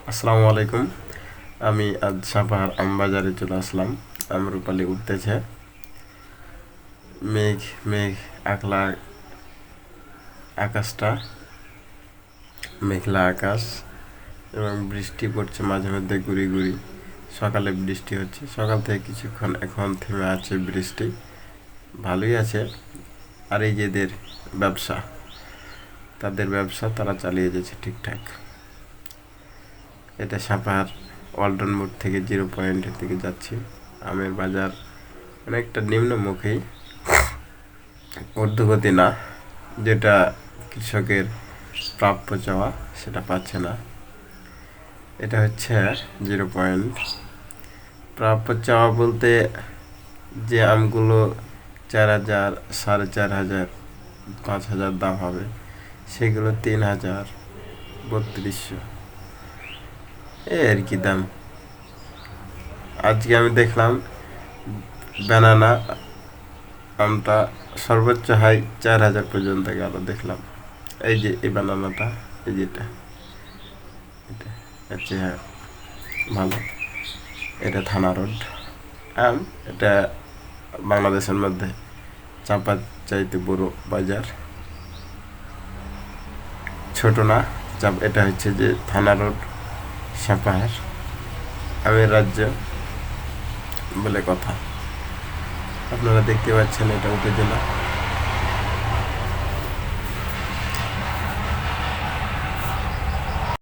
আসসালামু আলাইকুম। আমি আজ সাপাহার আমবাজারে চলে আসলাম। আমরুপালি উঠতেছে, মেঘ মেঘ আকলা, আকাশটা মেঘলা আকাশ এবং বৃষ্টি পড়ছে মাঝে মধ্যে গুড়ি গুড়ি। সকালে বৃষ্টি হচ্ছে, সকাল থেকে কিছুক্ষণ এখন থেমে আছে বৃষ্টি, ভালোই আছে। আর এই যে এদের ব্যবসা, তাদের ব্যবসা তারা চালিয়ে যাচ্ছে ঠিকঠাক। এটা সাপাহার ওয়ালটন মোড় থেকে 0 পয়েন্টের দিকে যাচ্ছি। আমের বাজার অনেকটা নিম্নমুখী, ঊর্ধ্বগতি না, যেটা কৃষকের প্রাপ্য চাওয়া সেটা পাচ্ছে না। এটা হচ্ছে 0 পয়েন্ট। প্রাপ্য চাওয়া বলতে যে আমগুলো 4,000, 4,500, 5,000 দাম হবে, সেগুলো 3,000, 3,200 আর কি দাম। আজকে আমি দেখলাম ব্যানানা আমটা সর্বোচ্চ হাই 4,000 পর্যন্ত গেল দেখলাম। এই যে এই ব্যানানাটা, এই যেটা, এটা হচ্ছে ভালো। এটা থানা রোড আম। এটা বাংলাদেশের মধ্যে চাঁপার চাইতে বড় বাজার, ছোট না। এটা হচ্ছে যে থানা রোড, সাপাহার আমের রাজ্য বলে কথা। আপনারা দেখতে পাচ্ছেন এটা উপজেলা।